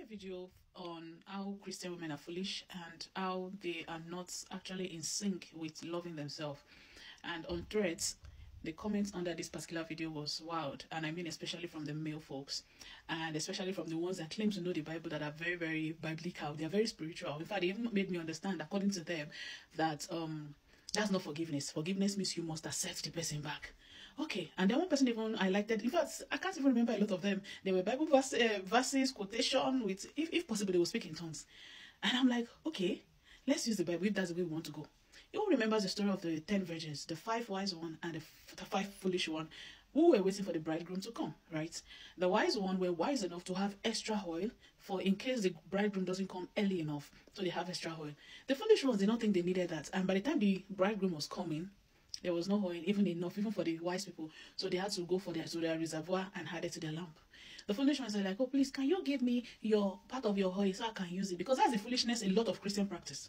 video on how Christian women are foolish and how they are not actually in sync with loving themselves. And on Threads, the comments under this particular video was wild, and I mean especially from the male folks, and especially from the ones that claim to know the Bible, that are very, very biblical. They are very spiritual. In fact, they even made me understand, according to them, that that's not forgiveness. Forgiveness means you must accept the person back. Okay, and then one person even highlighted, in fact, I can't even remember a lot of them. They were Bible verses, quotation with, if possible, they will speak in tongues. And I'm like, okay, let's use the Bible if that's the way we want to go. You all remember the story of the 10 virgins, the 5 wise one and the 5 foolish one, who were waiting for the bridegroom to come, right? The wise one were wise enough to have extra oil for in case the bridegroom doesn't come early enough, so they have extra oil. The foolish ones did not think they needed that, and by the time the bridegroom was coming, there was no oil even enough, even for the wise people, so they had to go to their reservoir and add it to their lamp. The foolish ones are like, oh, please, can you give me your part of your oil so I can use it? Because that's the foolishness a lot of Christian practice.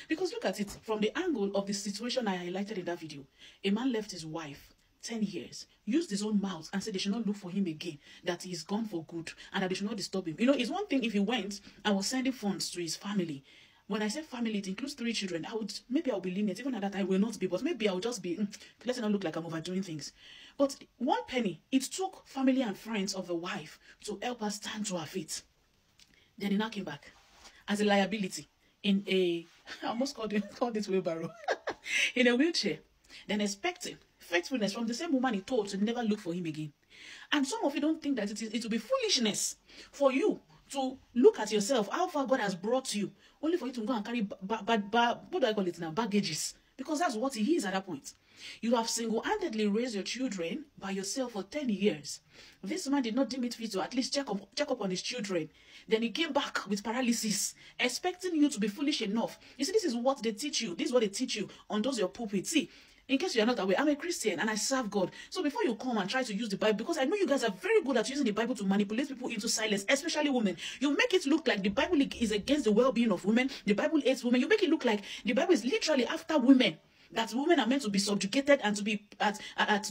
Because look at it from the angle of the situation I highlighted in that video. A man left his wife 10 years, used his own mouth and said they should not look for him again, that he's gone for good and that they should not disturb him. You know, it's one thing if he went and was sending funds to his family. When I say family, it includes 3 children. Maybe I'll be lenient. Even at that, I will not be, but maybe I'll just be, let's not look like I'm overdoing things. But 1 penny, it took family and friends of the wife to help her stand to her feet. Then he now came back as a liability in a, I almost called it wheelbarrow, in a wheelchair. Then expecting faithfulness from the same woman he told to never look for him again. And some of you don't think that it will be foolishness for you to look at yourself, how far God has brought you, only for you to go and carry what do I call it now? Baggages. Because that's what he is at that point. You have single-handedly raised your children by yourself for 10 years. This man did not deem it fit to at least check up on his children. Then he came back with paralysis, expecting you to be foolish enough. You see, this is what they teach you. This is what they teach you on those your pulpits. See, in case you are not aware, I'm a Christian and I serve God. So before you come and try to use the Bible, because I know you guys are very good at using the Bible to manipulate people into silence, especially women. You make it look like the Bible is against the well-being of women. The Bible hates women. You make it look like the Bible is literally after women. That women are meant to be subjugated and to be at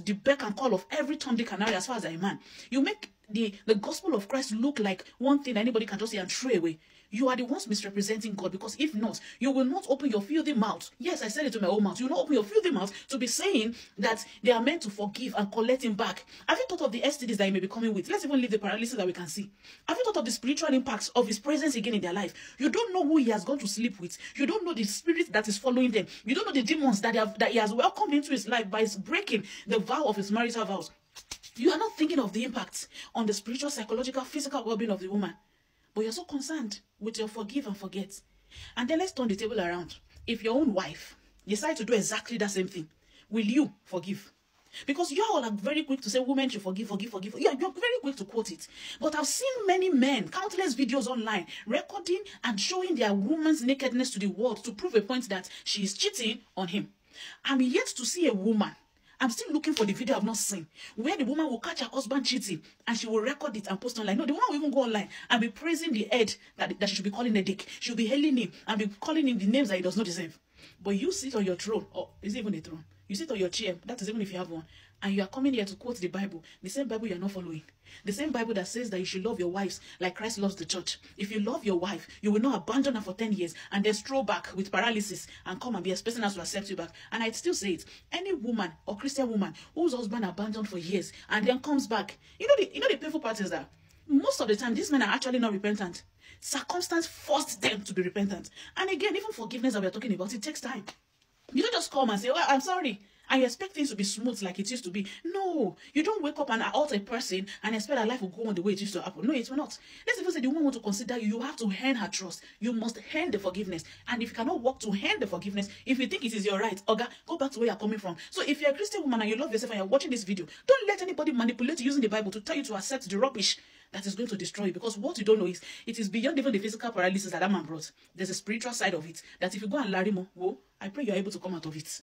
the beck and call of every Tom, Dick, and Harry as far as a man. You make the gospel of Christ look like one thing that anybody can just say and throw away. You are the ones misrepresenting God, because if not, you will not open your filthy mouth. Yes, I said it to my own mouth. You will not open your filthy mouth to be saying that they are meant to forgive and collect him back. Have you thought of the STDs that you may be coming with? Let's even leave the paralysis that we can see. Have you thought of the spiritual impacts of his presence again in their life? You don't know who he has gone to sleep with. You don't know the spirit that is following them. You don't know the demons that he has welcomed into his life by breaking the vow of his marital vows. You are not thinking of the impacts on the spiritual, psychological, physical well-being of the woman. But you're so concerned with your forgive and forget. And then let's turn the table around. If your own wife decides to do exactly that same thing, will you forgive? Because you all are very quick to say women should forgive. Yeah, you're very quick to quote it. But I've seen many men, countless videos online, recording and showing their woman's nakedness to the world to prove a point that she is cheating on him. I'm yet to see a woman, I'm still looking for the video I've not seen, where the woman will catch her husband cheating and she will record it and post online. No, the woman will even go online and be praising the head that she should be calling a dick. She'll be hailing him and be calling him the names that he does not deserve. But you sit on your throne, or is it even a throne? You sit on your chair, that is even if you have one, and you are coming here to quote the Bible, the same Bible you are not following. The same Bible that says that you should love your wives like Christ loves the church. If you love your wife, you will not abandon her for 10 years and then stroll back with paralysis and come and be expecting us to accept you back. And I still say it, any woman or Christian woman whose husband abandoned for years and then comes back, you know the painful part is that most of the time these men are actually not repentant. Circumstance forced them to be repentant. And again, even forgiveness that we're talking about, it takes time. You don't just come and say, well, I'm sorry, and you expect things to be smooth like it used to be. No, you don't wake up and alter a person and expect that life will go on the way it used to happen. No, it will not. Let's even say the woman want to consider you, you have to earn her trust. You must earn the forgiveness. And if you cannot work to earn the forgiveness, if you think it is your right, Oga, go back to where you're coming from. So if you're a Christian woman and you love yourself and you're watching this video, don't let anybody manipulate you using the Bible to tell you to accept the rubbish that is going to destroy you. Because what you don't know is, it is beyond even the physical paralysis that man brought. There's a spiritual side of it, that if you go and larry more, I pray you're able to come out of it.